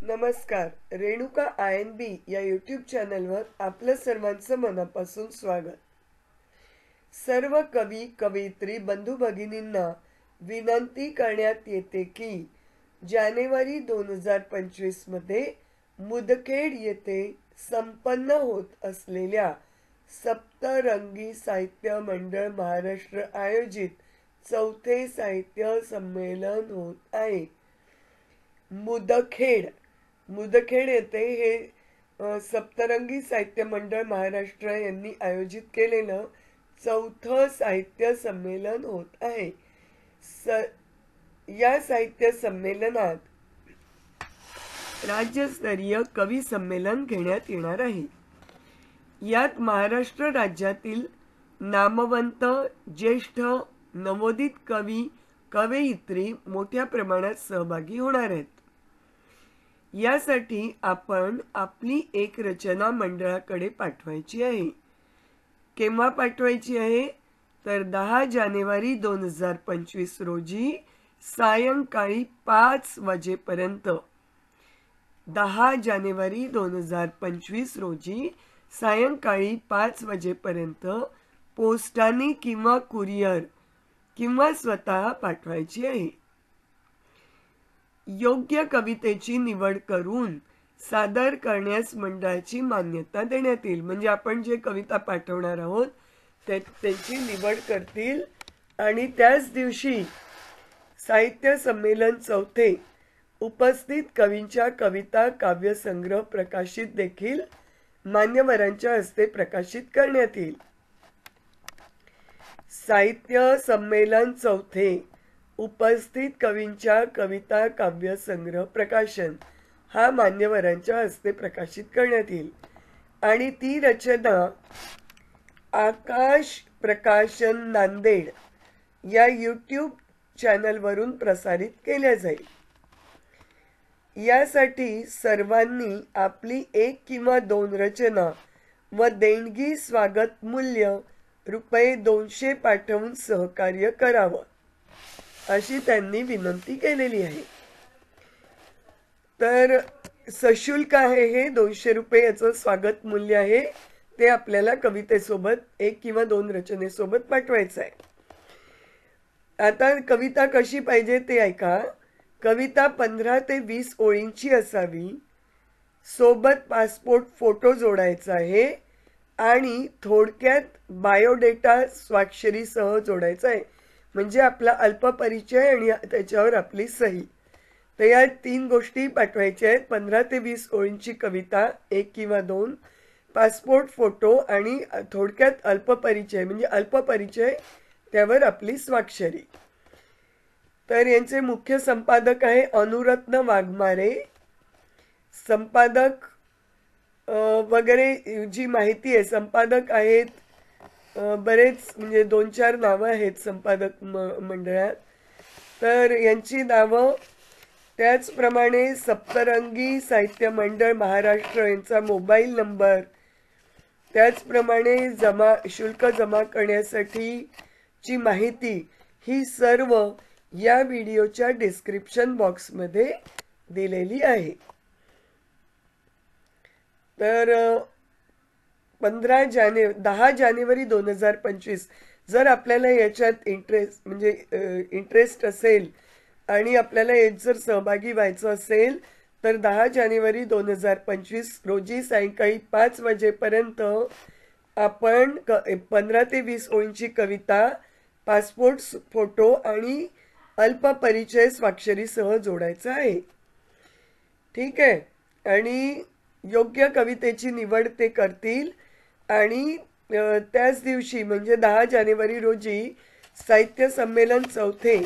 नमस्कार. रेणुका INB या YouTube चॅनलवर आपलं सर्वांचं मनापासून स्वागत. सर्व कवी कवयित्री बंधू भगिनींना विनंती करण्यात येते की जानेवारी 2025 मध्ये मुदखेड येथे संपन्न होत असलेल्या सप्तरंगी साहित्य मंडळ महाराष्ट्र आयोजित चौथे साहित्य संमेलन होत आहे. मुदखेड येथे हे सप्तरंगी साहित्य मंडळ महाराष्ट्र यांनी आयोजित केलेलं चौथं साहित्य संमेलन होत आहे. या साहित्य संमेलनात राज्यस्तरीय कवी संमेलन घेण्यात येणार आहे. यात महाराष्ट्र राज्यातील नामवंत ज्येष्ठ नवोदित कवी कवयित्री मोठ्या प्रमाणात सहभागी होणार आहेत. यासाठी आपण आपली एक रचना मंडळाकडे पाठवायची आहे. केव्हा पाठवायची आहे तर 10 जानेवारी 2025 रोजी सायंकाळी 5 वाजेपर्यंत 10 जानेवारी 2025 रोजी सायंकाळी 5 वाजेपर्यंत पोस्टाने किंवा कुरिअर किंवा स्वतः पाठवायची आहे. योग्य कवितेची निवड करून सादर करण्यास मंडळाची मान्यता देण्यात येईल. म्हणजे आपण जे कविता पाठवणार आहोत त्यांची निवड करतील आणि त्याच दिवशी साहित्य संमेलन चौथे उपस्थित कवींच्या कविता काव्यसंग्रह प्रकाशित देखील मान्यवरांच्या हस्ते प्रकाशित करण्यात येईल. साहित्य संमेलन चौथे उपस्थित कवींच्या कविता काव्य संग्रह प्रकाशन हा मान्यवरांच्या हस्ते प्रकाशित करण्यात येईल आणि ती रचना आकाश प्रकाशन नांदेड या यूट्यूब चॅनलवरून प्रसारित केल्या जाईल. यासाठी सर्वांनी आपली 1 किंवा 2 रचना व देणगी स्वागत मूल्य ₹200 पाठवून सहकार्य करावं अशी त्यांनी विनंती केलेली आहे. तर सशुल्क आहे हे ₹200 याचं स्वागत मूल्य आहे. ते आपल्याला कवितेसोबत 1 किंवा 2 रचनेसोबत पाठवायचं आहे. आता कविता कशी पाहिजे ते ऐका. कविता 15 ते 20 ओळींची असावी. सोबत पासपोर्ट फोटो जोडायचा आहे आणि थोडक्यात बायोडेटा स्वाक्षरीसह जोडायचा आहे. म्हणजे आपला अल्पपरिचय आणि त्याच्यावर आपली सही. तर या 3 गोष्टी पाठवायच्या आहेत. 15 ते 20 ओळींची कविता 1 किंवा 2, पासपोर्ट फोटो आणि थोडक्यात अल्पपरिचय म्हणजे अल्पपरिचय त्यावर आपली स्वाक्षरी. तर यांचे मुख्य संपादक आहे अनुरत्न वाघमारे. संपादक वगैरे जी माहिती आहे, संपादक आहेत बरेच म्हणजे 2-4 नावं आहेत संपादक मंडळात. तर यांची नावं त्याचप्रमाणे सप्तरंगी साहित्य मंडळ महाराष्ट्र यांचा मोबाईल नंबर, त्याचप्रमाणे शुल्क जमा करण्यासाठीची माहिती ही सर्व या व्हिडिओच्या डिस्क्रिप्शन बॉक्समध्ये दिलेली आहे. तर 10 जानेवारी 2025 जर आपल्याला याच्यात इंटरेस्ट असेल आणि आपल्याला यात जर सहभागी व्हायचं असेल तर 10 जानेवारी 2025 रोजी सायंकाळी 5 वाजेपर्यंत आपण 15 ते 20 ओळींची कविता पासपोर्ट फोटो आणि अल्पपरिचय स्वाक्षरीसह जोडायचा आहे. ठीक आहे. आणि योग्य कवितेची निवड ते करतील आणि त्याच दिवशी म्हणजे 10 जानेवारी रोजी साहित्य संमेलन चौथे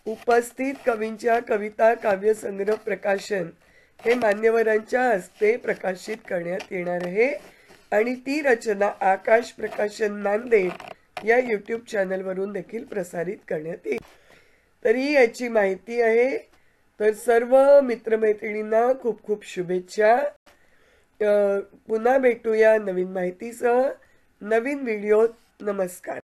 उपस्थित कवींच्या कविता काव्यसंग्रह प्रकाशन हे मान्यवरांच्या हस्ते प्रकाशित करण्यात येणार आहे आणि ती रचना आकाश प्रकाशन नांदेड या यूट्यूब चॅनलवरून देखील प्रसारित करण्यात येईल. तरी याची माहिती आहे. तर सर्व मित्रमैत्रिणींना खूप खूप शुभेच्छा. पुन्हा भेटूया नवीन माहितीसह नवीन व्हिडिओ. नमस्कार.